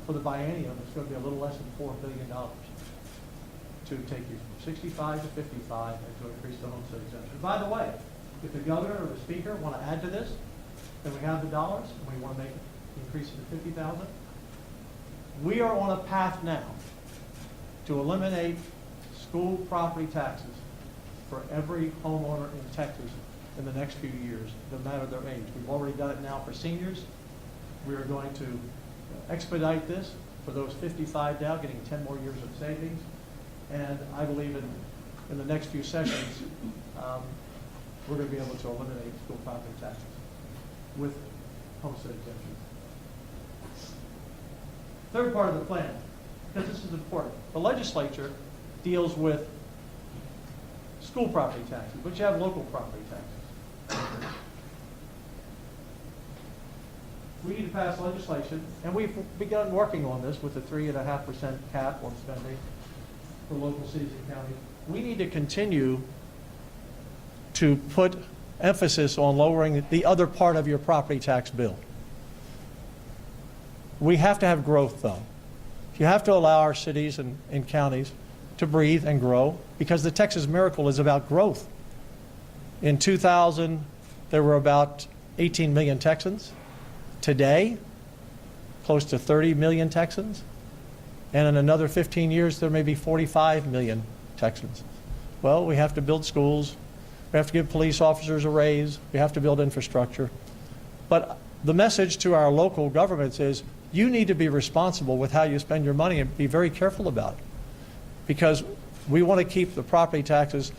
for the biennium, it's going to be a little less than $4 billion to take you from 65 to 55 and to increase the homestead exemption. By the way, if the governor or the speaker want to add to this, then we have the dollars, and we want to make it increase it to 50,000. We are on a path now to eliminate school property taxes for every homeowner in Texas in the next few years, no matter their age. We've already done it now for seniors. We are going to expedite this for those 55 now, getting 10 more years of savings. And I believe in the next few sessions, we're going to be able to eliminate school property taxes with homestead exemption. Third part of the plan, because this is important. The legislature deals with school property taxes, but you have local property taxes. We need to pass legislation, and we've begun working on this with the 3.5% cap on spending for local cities and counties. We need to continue to put emphasis on lowering the other part of your property tax bill. We have to have growth, though. You have to allow our cities and counties to breathe and grow, because the Texas Miracle is about growth. In 2000, there were about 18 million Texans. Today, close to 30 million Texans. And in another 15 years, there may be 45 million Texans. Well, we have to build schools. We have to give police officers a raise. We have to build infrastructure. But the message to our local governments is, you need to be responsible with how you spend your money and be very careful about it. Because we want to keep the property taxes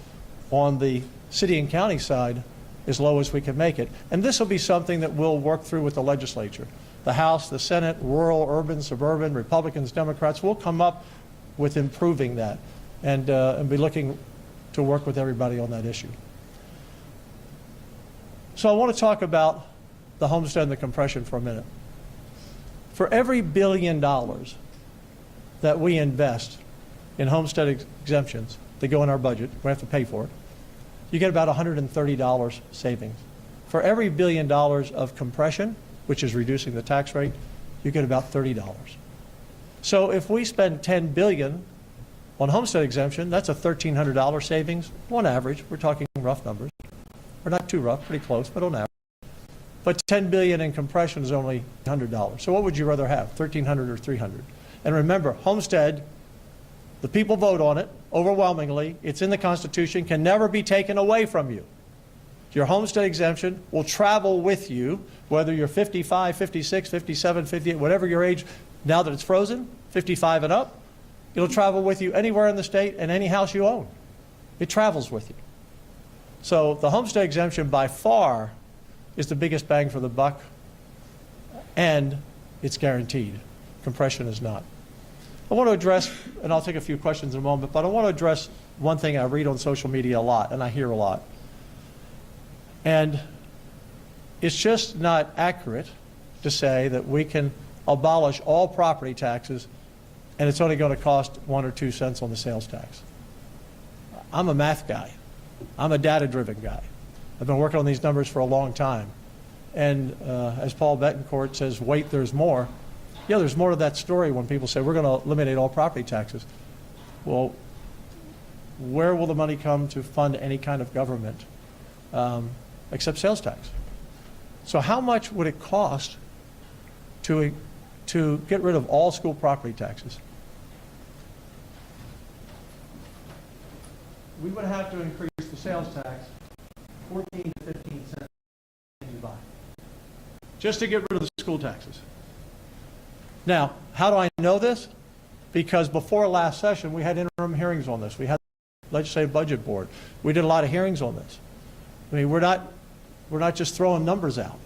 on the city and county side as low as we can make it. And this will be something that we'll work through with the legislature. The House, the Senate, rural, urban, suburban, Republicans, Democrats, will come up with improving that and be looking to work with everybody on that issue. So I want to talk about the homestead and the compression for a minute. For every $1 billion that we invest in homestead exemptions that go in our budget, we have to pay for it, you get about $130 savings. For every $1 billion of compression, which is reducing the tax rate, you get about $30. So if we spend $10 billion on homestead exemption, that's a $1,300 savings on average. We're talking rough numbers. We're not too rough, pretty close, but on average. But $10 billion in compression is only $100. So what would you rather have, $1,300 or $300? And remember, homestead, the people vote on it overwhelmingly. It's in the Constitution, can never be taken away from you. Your homestead exemption will travel with you, whether you're 55, 56, 57, 58, whatever your age, now that it's frozen, 55 and up, it'll travel with you anywhere in the state and any house you own. It travels with you. So the homestead exemption by far is the biggest bang for the buck, and it's guaranteed. Compression is not. I want to address, and I'll take a few questions in a moment, but I want to address one thing I read on social media a lot, and I hear a lot. And it's just not accurate to say that we can abolish all property taxes and it's only going to cost 1 or 2 cents on the sales tax. I'm a math guy. I'm a data-driven guy. I've been working on these numbers for a long time. And as Paul Betancourt says, wait, there's more. Yeah, there's more to that story when people say we're going to eliminate all property taxes. Well, where will the money come to fund any kind of government except sales tax? So how much would it cost to get rid of all school property taxes? We would have to increase the sales tax 14 to 15 cents you buy, just to get rid of the school taxes. Now, how do I know this? Because before last session, we had interim hearings on this. We had the Legislative Budget Board. We did a lot of hearings on this. I mean, we're not just throwing numbers out.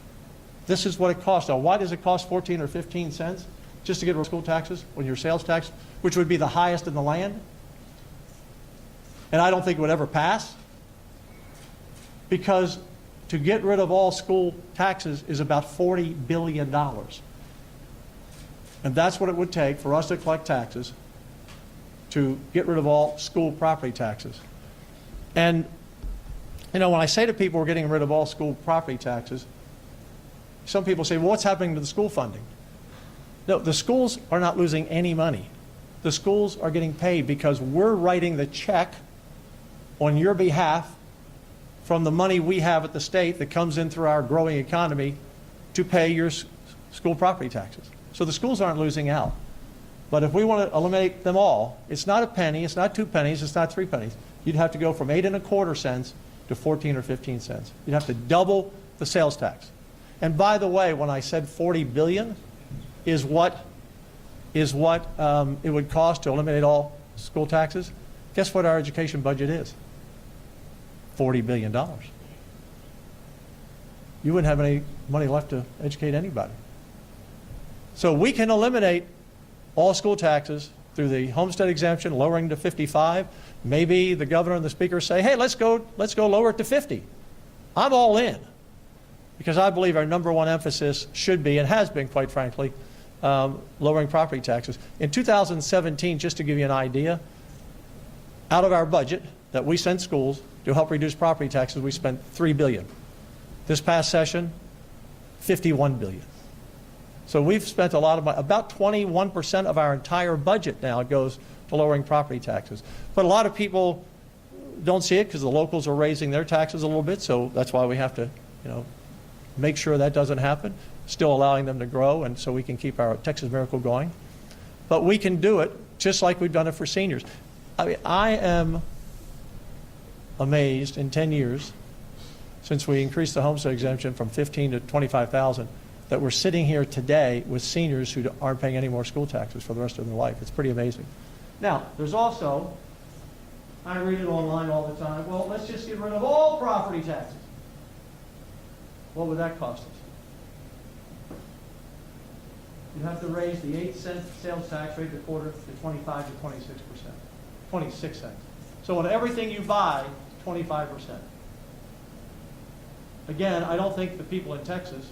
This is what it costs. Now, why does it cost 14 or 15 cents just to get rid of school taxes when your sales tax, which would be the highest in the land? And I don't think it would ever pass, because to get rid of all school taxes is about $40 billion. And that's what it would take for us to collect taxes to get rid of all school property taxes. And, you know, when I say to people we're getting rid of all school property taxes, some people say, well, what's happening to the school funding? No, the schools are not losing any money. The schools are getting paid because we're writing the check on your behalf from the money we have at the state that comes in through our growing economy to pay your school property taxes. So the schools aren't losing out. But if we want to eliminate them all, it's not a penny, it's not 2 pennies, it's not 3 pennies. You'd have to go from 8.25 cents to 14 or 15 cents. You'd have to double the sales tax. And by the way, when I said $40 billion is what it would cost to eliminate all school taxes, guess what our education budget is? $40 billion. You wouldn't have any money left to educate anybody. So we can eliminate all school taxes through the homestead exemption, lowering to 55. Maybe the governor and the speaker say, hey, let's go lower it to 50. I'm all in, because I believe our number one emphasis should be, and has been, quite frankly, lowering property taxes. In 2017, just to give you an idea, out of our budget that we sent schools to help reduce property taxes, we spent $3 billion. This past session, $51 billion. So we've spent a lot of money. About 21% of our entire budget now goes to lowering property taxes. But a lot of people don't see it because the locals are raising their taxes a little bit, so that's why we have to, make sure that doesn't happen, still allowing them to grow, and so we can keep our Texas Miracle going. But we can do it just like we've done it for seniors. I mean, I am amazed in 10 years since we increased the homestead exemption from 15 to 25,000 that we're sitting here today with seniors who aren't paying any more school taxes for the rest of their life. It's pretty amazing. Now, there's also, I read it online all the time, well, let's just get rid of all property taxes. What would that cost us? You'd have to raise the 8-cent sales tax rate a quarter to 25 to 26%. 26 cents. So on everything you buy, 25%. Again, I don't think the people in Texas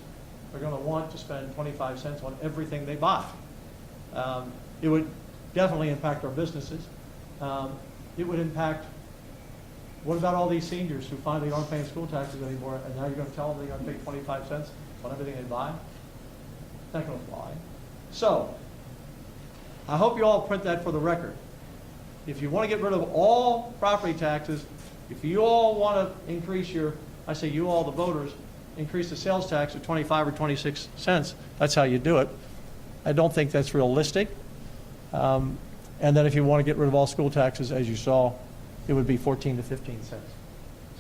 are going to want to spend 25 cents on everything they buy. It would definitely impact our businesses. It would impact, what about all these seniors who finally aren't paying school taxes anymore, and now you're going to tell them they're going to pay 25 cents on everything they buy? It's not going to fly. So, I hope you all print that for the record. If you want to get rid of all property taxes, if you all want to increase your, I say you all, the voters, increase the sales tax to 25 or 26 cents, that's how you do it. I don't think that's realistic. And then if you want to get rid of all school taxes, as you saw, it would be 14 to 15 cents.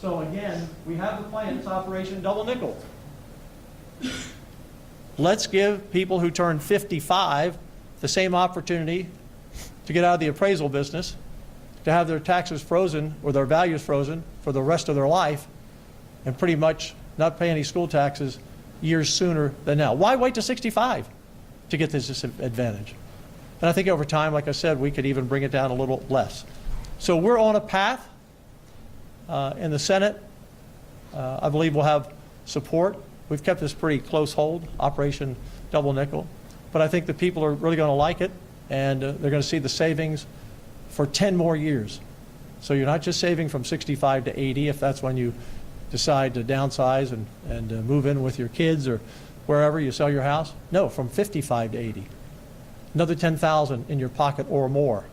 So again, we have the plan. It's Operation Double Nickel. Let's give people who turn 55 the same opportunity to get out of the appraisal business, to have their taxes frozen or their values frozen for the rest of their life, and pretty much not pay any school taxes years sooner than now. Why wait to 65 to get this advantage? And I think over time, like I said, we could even bring it down a little less. So we're on a path in the Senate. I believe we'll have support. We've kept this pretty close hold, Operation Double Nickel. But I think the people are really going to like it, and they're going to see the savings for 10 more years. So you're not just saving from 65 to 80 if that's when you decide to downsize and move in with your kids or wherever you sell your house. No, from 55 to 80. Another 10,000 in your pocket or more.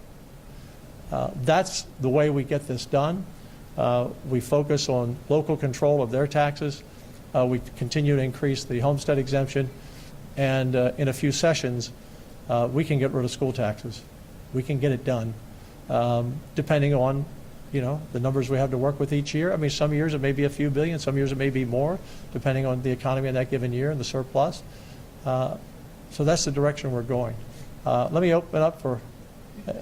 That's the way we get this done. We focus on local control of their taxes. We continue to increase the homestead exemption. And in a few sessions, we can get rid of school taxes. We can get it done, depending on the numbers we have to work with each year. I mean, some years it may be a few billion, some years it may be more, depending on the economy in that given year and the surplus. So that's the direction we're going. Let me open up for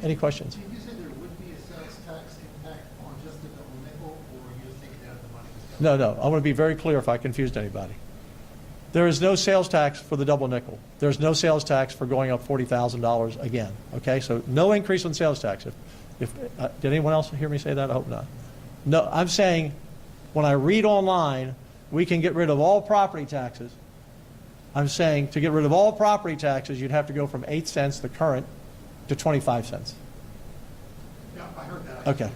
any questions. Did you say there would be a sales tax impact on just the double nickel, or are you just taking out the money? No. I want to be very clear if I confused anybody. There is no sales tax for the double nickel. There's no sales tax for going up $40,000 again. Okay, so no increase in sales tax. Did anyone else hear me say that? I hope not. No, I'm saying when I read online, we can get rid of all property taxes. I'm saying to get rid of all property taxes, you'd have to go from 8 cents, the current, to 25 cents. Yeah, I heard that. Okay.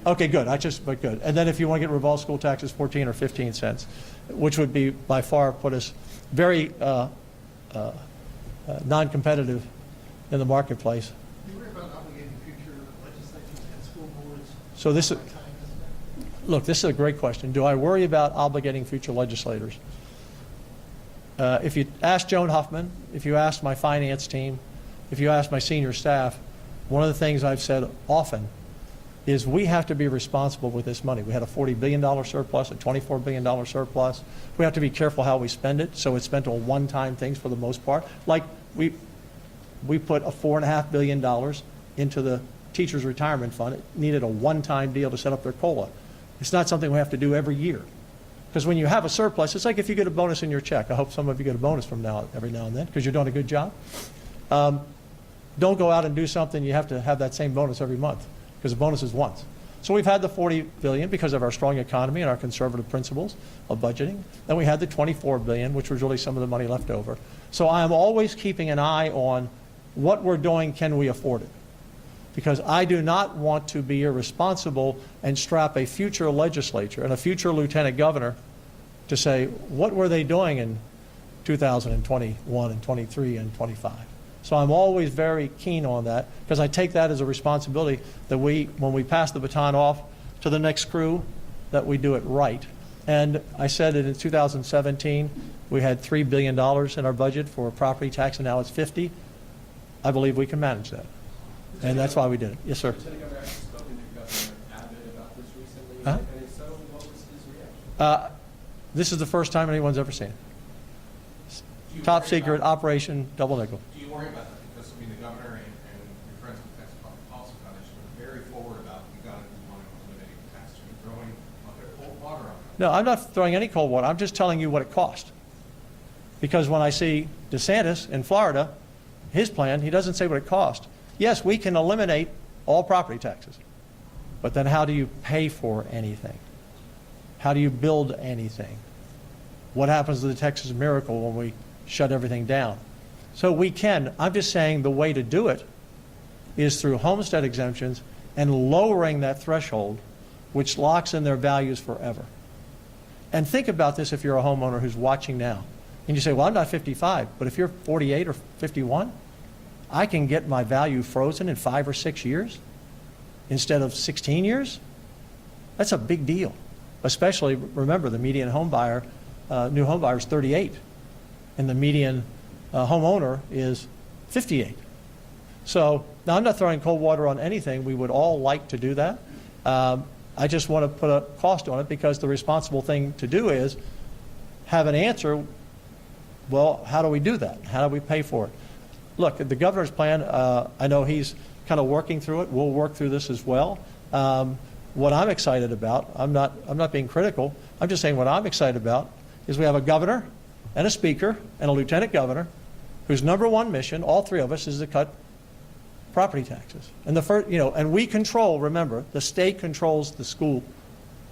Okay, good. But good. And then if you want to get rid of all school taxes, 14 or 15 cents, which would be by far put us very non-competitive in the marketplace. Do you worry about obligating future legislatures and school boards? So this is, by time this? look, this is a great question. Do I worry about obligating future legislators? If you ask Joan Huffman, if you ask my finance team, if you ask my senior staff, one of the things I've said often is we have to be responsible with this money. We had a $40 billion surplus, a $24 billion surplus. We have to be careful how we spend it, so it's spent on one-time things for the most part. Like we put a $4.5 billion into the teachers' retirement fund. It needed a one-time deal to set up their COLA. It's not something we have to do every year. Because when you have a surplus, it's like if you get a bonus in your check. I hope some of you get a bonus from every now and then because you're doing a good job. Don't go out and do something you have to have that same bonus every month because the bonus is once. So we've had the $40 billion because of our strong economy and our conservative principles of budgeting. Then we had the $24 billion, which was really some of the money left over. So I am always keeping an eye on what we're doing, can we afford it? Because I do not want to be irresponsible and strap a future legislature and a future lieutenant governor to say, what were they doing in 2021 and 23 and 25? So I'm always very keen on that because I take that as a responsibility that when we pass the baton off to the next crew, that we do it right. And I said that in 2017, we had $3 billion in our budget for property tax, and now it's 50. I believe we can manage that. And that's why we did it. Yes, sir. Lieutenant Governor, I've spoken to Governor Abbott about this recently, Huh? and if so, what was his reaction? This is the first time anyone's ever seen it. Do you Top worry secret, about- Operation Double Nickel. Do you worry about that? Because, I mean, the governor and your friends with the Texas Public Policy Foundation are very forward about you got to do money on eliminating tax and throwing cold water on that. No, I'm not throwing any cold water. I'm just telling you what it cost. Because when I see DeSantis in Florida, his plan, he doesn't say what it cost. Yes, we can eliminate all property taxes. But then how do you pay for anything? How do you build anything? What happens to the Texas Miracle when we shut everything down? So we can. I'm just saying the way to do it is through homestead exemptions and lowering that threshold, which locks in their values forever. And think about this if you're a homeowner who's watching now. And you say, well, I'm not 55, but if you're 48 or 51, I can get my value frozen in 5 or 6 years instead of 16 years. That's a big deal. Especially, remember, the median home buyer, new home buyer is 38, and the median homeowner is 58. So now I'm not throwing cold water on anything. We would all like to do that. I just want to put a cost on it because the responsible thing to do is have an answer. Well, how do we do that? How do we pay for it? Look, the governor's plan, I know he's kind of working through it. We'll work through this as well. What I'm excited about, I'm not being critical, I'm just saying what I'm excited about is we have a governor and a speaker and a lieutenant governor whose number one mission, all three of us, is to cut property taxes. And the first, and we control, remember, the state controls the school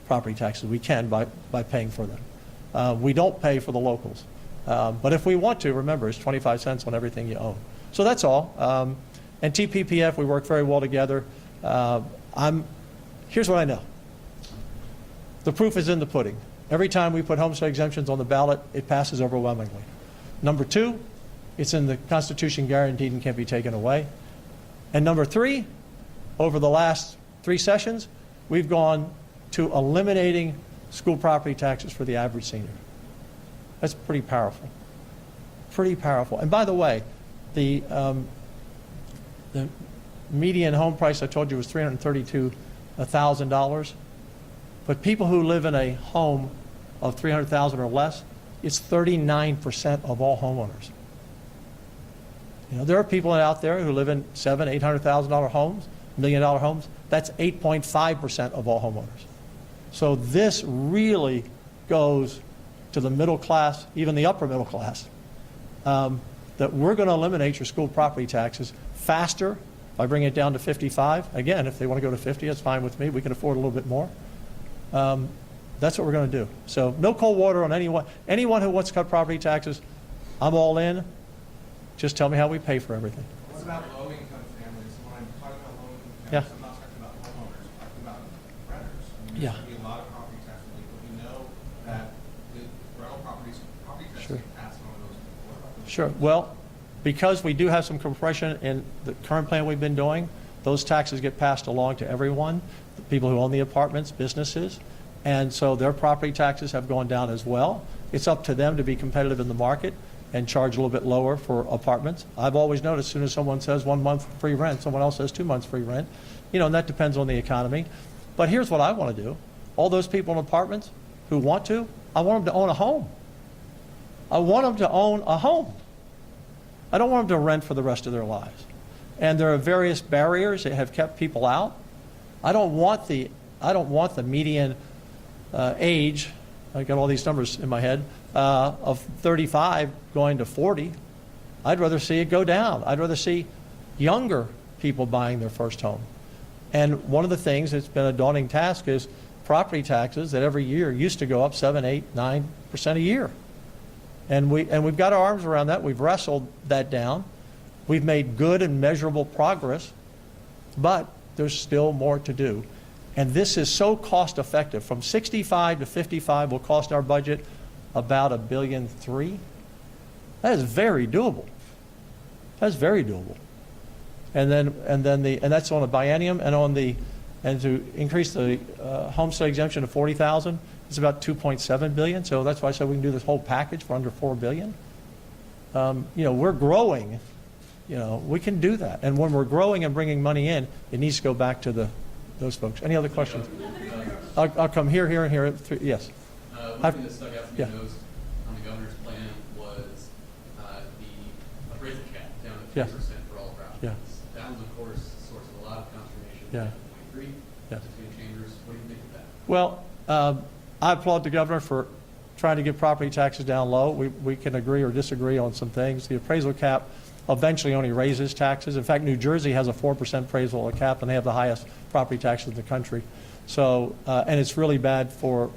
property taxes. We can by paying for them. We don't pay for the locals. But if we want to, remember, it's 25 cents on everything you own. So that's all. And TPPF, we work very well together. Here's what I know. The proof is in the pudding. Every time we put homestead exemptions on the ballot, it passes overwhelmingly. Number two, it's in the Constitution guaranteed and can't be taken away. And number three, over the last 3 sessions, we've gone to eliminating school property taxes for the average senior. That's pretty powerful. Pretty powerful. And by the way, the median home price I told you was $332,000. But people who live in a home of $300,000 or less, it's 39% of all homeowners. There are people out there who live in $700,000, $800,000 homes, $1 million homes. That's 8.5% of all homeowners. So this really goes to the middle class, even the upper middle class, that we're going to eliminate your school property taxes faster by bringing it down to 55. Again, if they want to go to 50, that's fine with me. We can afford a little bit more. That's what we're going to do. So no cold water on anyone. Anyone who wants to cut property taxes, I'm all in. Just tell me how we pay for everything. What about low-income families? When I'm talking about low-income Yeah. families, I'm not talking about homeowners. I'm talking about renters. I mean, Yeah. there's going to be a lot of property tax relief, but we know that the rental properties, property tax Sure. get passed on to those. What about those? Sure. Well, because we do have some compression in the current plan we've been doing, those taxes get passed along to everyone, the people who own the apartments, businesses, and so their property taxes have gone down as well. It's up to them to be competitive in the market and charge a little bit lower for apartments. I've always noticed as soon as someone says 1 month free rent, someone else says 2 months free rent, and that depends on the economy. But here's what I want to do. All those people in apartments who want to, I want them to own a home. I want them to own a home. I don't want them to rent for the rest of their lives. And there are various barriers that have kept people out. I don't want the median age, I got all these numbers in my head, of 35 going to 40. I'd rather see it go down. I'd rather see younger people buying their first home. And one of the things that's been a daunting task is property taxes that every year used to go up 7, 8, 9% a year. And we've got our arms around that. We've wrestled that down. We've made good and measurable progress, but there's still more to do. And this is so cost effective. From 65 to 55 will cost our budget about $1.3 billion. That is very doable. That's very doable. And that's on a biennium, and to increase the homestead exemption to 40,000, it's about $2.7 billion. So that's why I said we can do this whole package for under $4 billion. We're growing. We can do that. And when we're growing and bringing money in, it needs to go back to those folks. Any other questions? I'll come here, and here. Yes. One thing that stuck out to me yeah. most on the governor's plan was the appraisal cap down to 3% Yeah. for all properties. Yeah. That was, of course, a source of a lot of consternation Yeah. in 23 Yeah. between chambers. What do you think of that? Well, I applaud the governor for trying to get property taxes down low. We can agree or disagree on some things. The appraisal cap eventually only raises taxes. In fact, New Jersey has a 4% appraisal cap, and they have the highest property taxes in the country. So, and it's really bad for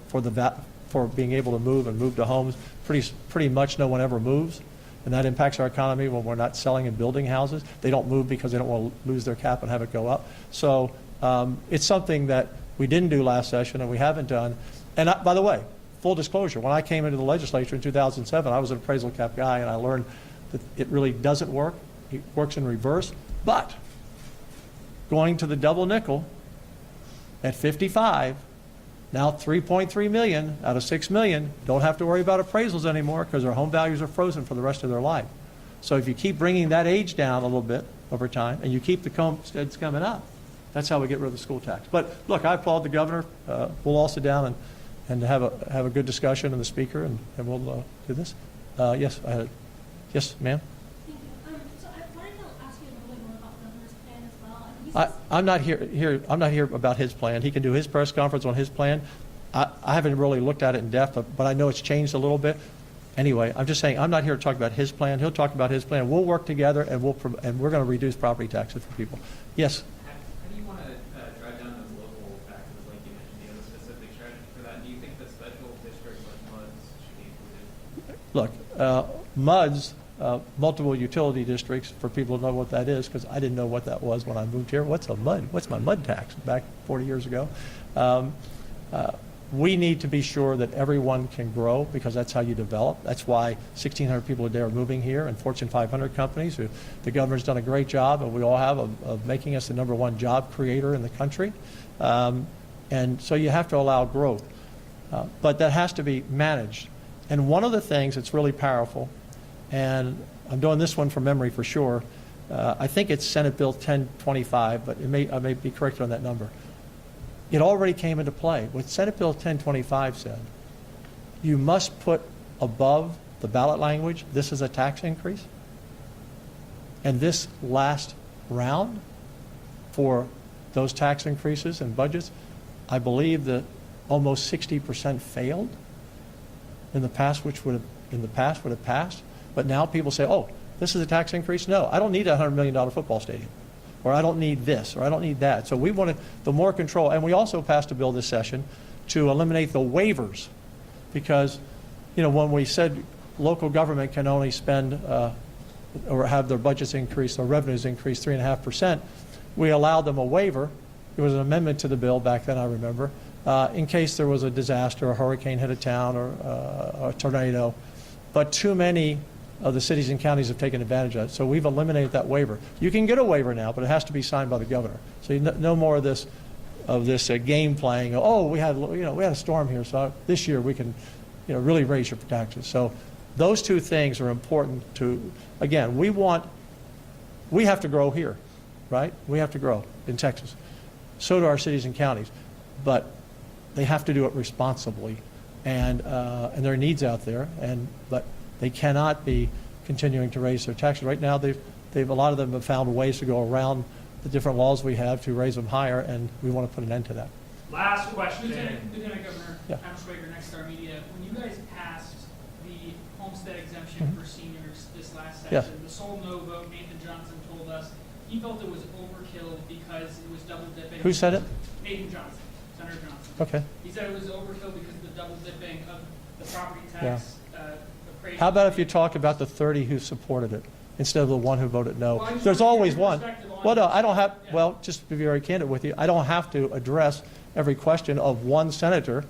being able to move to homes. Pretty much no one ever moves, and that impacts our economy when we're not selling and building houses. They don't move because they don't want to lose their cap and have it go up. So it's something that we didn't do last session and we haven't done. And by the way, full disclosure, when I came into the legislature in 2007, I was an appraisal cap guy, and I learned that it really doesn't work. It works in reverse. But going to the double nickel at 55, now 3.3 million out of 6 million don't have to worry about appraisals anymore because their home values are frozen for the rest of their life. So if you keep bringing that age down a little bit over time and you keep the homesteads coming up, that's how we get rid of the school tax. But look, I applaud the governor. We'll all sit down and have a good discussion and the speaker, and we'll do this. Yes, yes, ma'am. Thank you. So I wanted to ask you a little bit more about the governor's plan as well. I mean, I'm not here about his plan. He can do his press conference on his plan. I haven't really looked at it in depth, but I know it's changed a little bit. Anyway, I'm just saying I'm not here to talk about his plan. He'll talk about his plan. We'll work together, and we're going to reduce property taxes for people. Yes. How do you want to drive down those local taxes, like you mentioned? Do you have a specific strategy for that? Do you think that special districts like MUDs should be included? Look, MUDs, multiple utility districts, for people to know what that is, because I didn't know what that was when I moved here. What's a MUD? What's my MUD tax back 40 years ago? We need to be sure that everyone can grow, because that's how you develop. That's why 1,600 people a day are moving here, and Fortune 500 companies. The governor's done a great job, and we all have, of making us the #1 job creator in the country. And so you have to allow growth. But that has to be managed. And one of the things that's really powerful, and I'm doing this one from memory for sure, I think it's Senate Bill 1025, but I may be corrected on that number. It already came into play. What Senate Bill 1025 said, you must put above the ballot language, this is a tax increase. And this last round for those tax increases and budgets, I believe that almost 60% failed in the past, would have passed. But now people say, oh, this is a tax increase? No, I don't need a $100 million football stadium. Or I don't need this, or I don't need that. So we wanted the more control. And we also passed a bill this session to eliminate the waivers, because, when we said local government can only spend or have their budgets increase, or revenues increase 3.5%, we allowed them a waiver. There was an amendment to the bill back then, I remember, in case there was a disaster, a hurricane hit a town, or a tornado. But too many of the cities and counties have taken advantage of it. So we've eliminated that waiver. You can get a waiver now, but it has to be signed by the governor. So no more of this game playing. Oh, we had a storm here, so this year we can really raise your taxes. So those two things are important to. Again, we have to grow here, right? We have to grow in Texas. So do our cities and counties, but they have to do it responsibly, and there are needs out there, but they cannot be continuing to raise their taxes. Right now, a lot of them have found ways to go around the different laws we have to raise them higher, and we want to put an end to that. Last question. Lieutenant Governor Yeah. Adam Schwager, Next Star Media. When you guys passed the homestead exemption for seniors this last session, Yes. the sole no vote, Nathan Johnson told us he felt it was overkill because it was double dipping. Who said it? Nathan Johnson, Senator Johnson. Okay. He said it was overkill because of the double dipping of the property tax appraisal. How about if you talk about the 30 who supported it instead of the one who voted no? Well, I just There's wanted to always get your one. perspective on Well, no, it. I don't have. Yeah. Well, just to be very candid with you, I don't have to address every question of one senator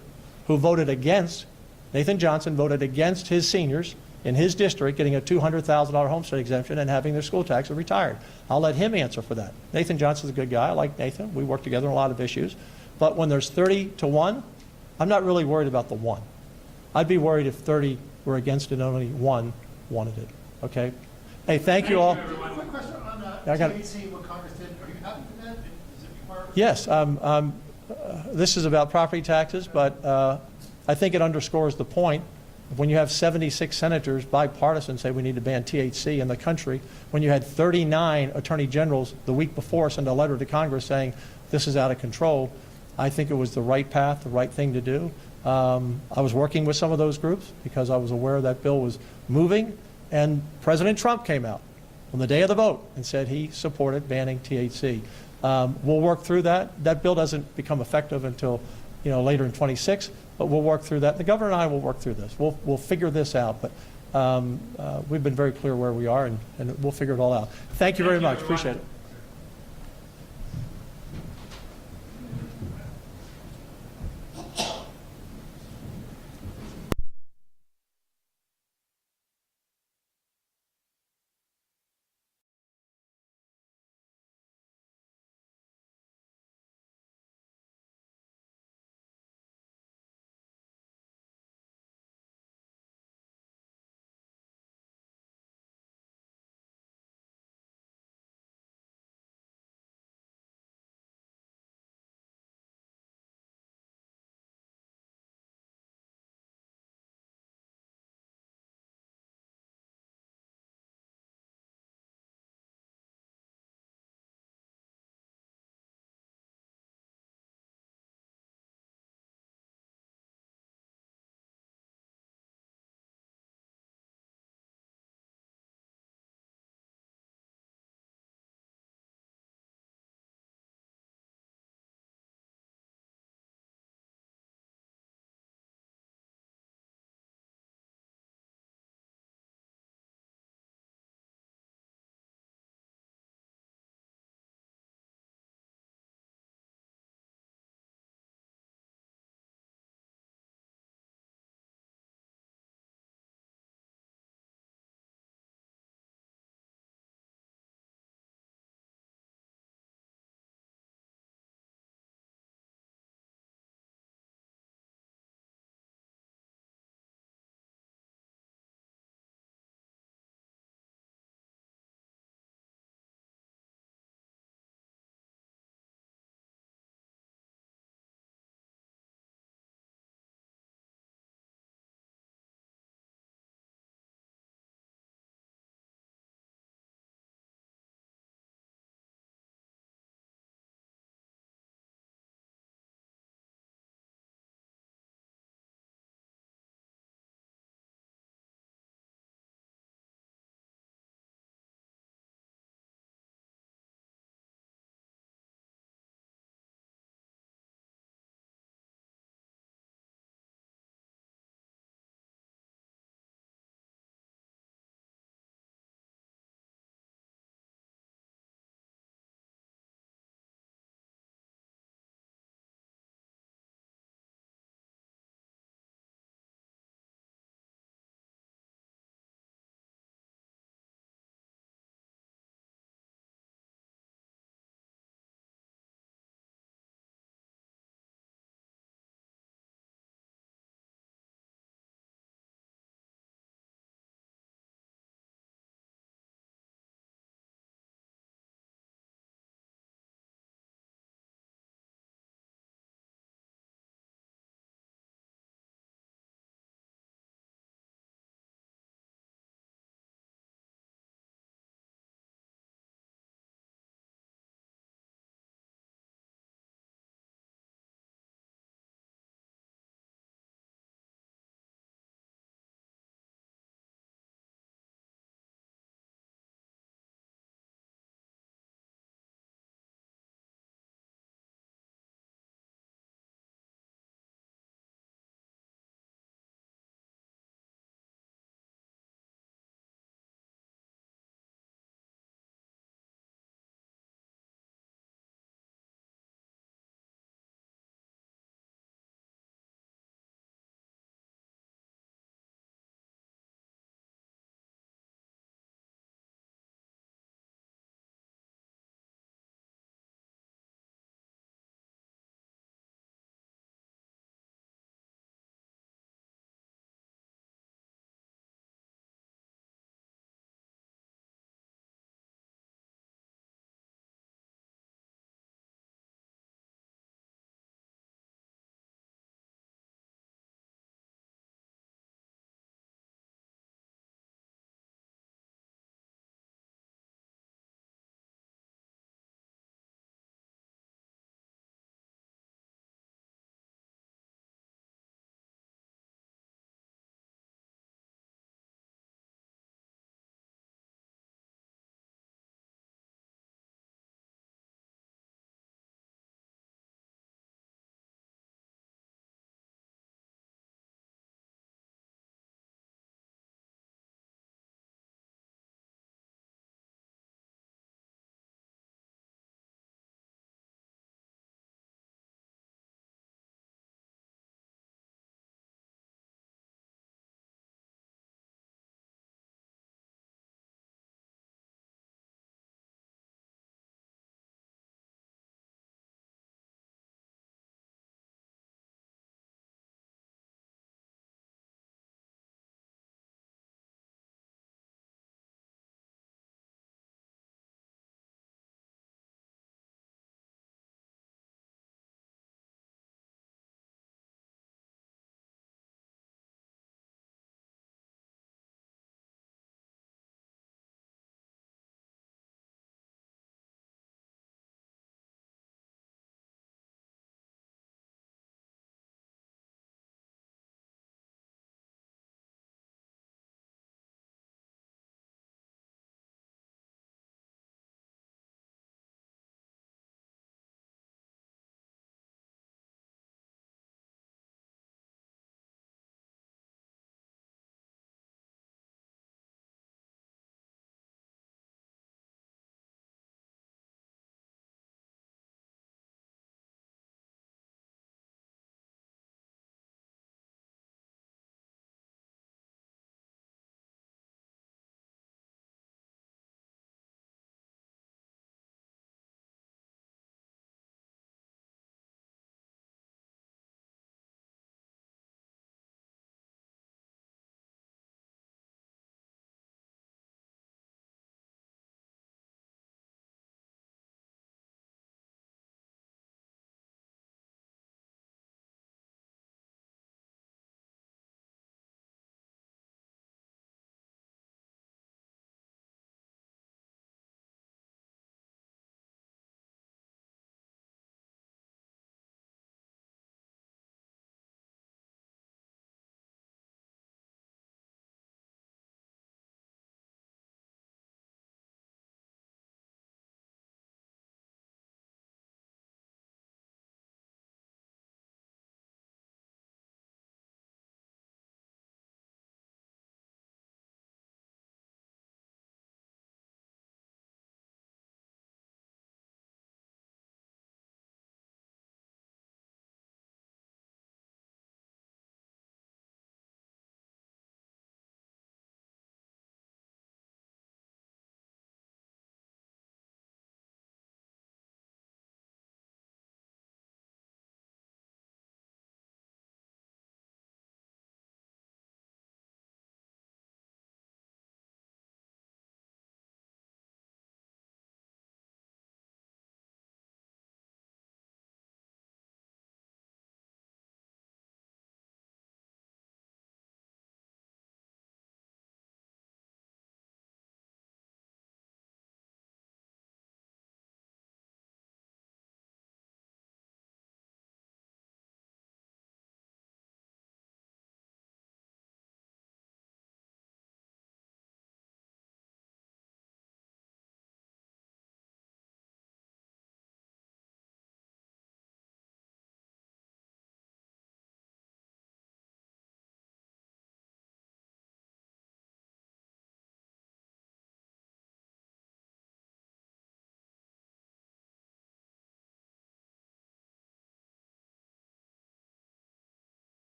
who voted against. Nathan Johnson voted against his seniors in his district getting a $200,000 homestead exemption and having their school taxes retired. I'll let him answer for that. Nathan Johnson's a good guy. I like Nathan. We work together on a lot of issues. But when there's 30 to 1, I'm not really worried about the one. I'd be worried if 30 were against it and only one wanted it. Okay? Hey, thank you all. Quick question on I got it. THC, what Congress did. Are you happy with that? Does it require? Yes, this is about property taxes, but I think it underscores the point. When you have 76 senators bipartisan say we need to ban THC in the country, when you had 39 attorney generals the week before send a letter to Congress saying this is out of control, I think it was the right path, the right thing to do. I was working with some of those groups because I was aware that bill was moving, and President Trump came out on the day of the vote and said he supported banning THC. We'll work through that. That bill doesn't become effective until later in 26, but we'll work through that. The governor and I will work through this. We'll figure this out, but we've been very clear where we are, and we'll figure it all out. Thank you very much. everyone. Appreciate it.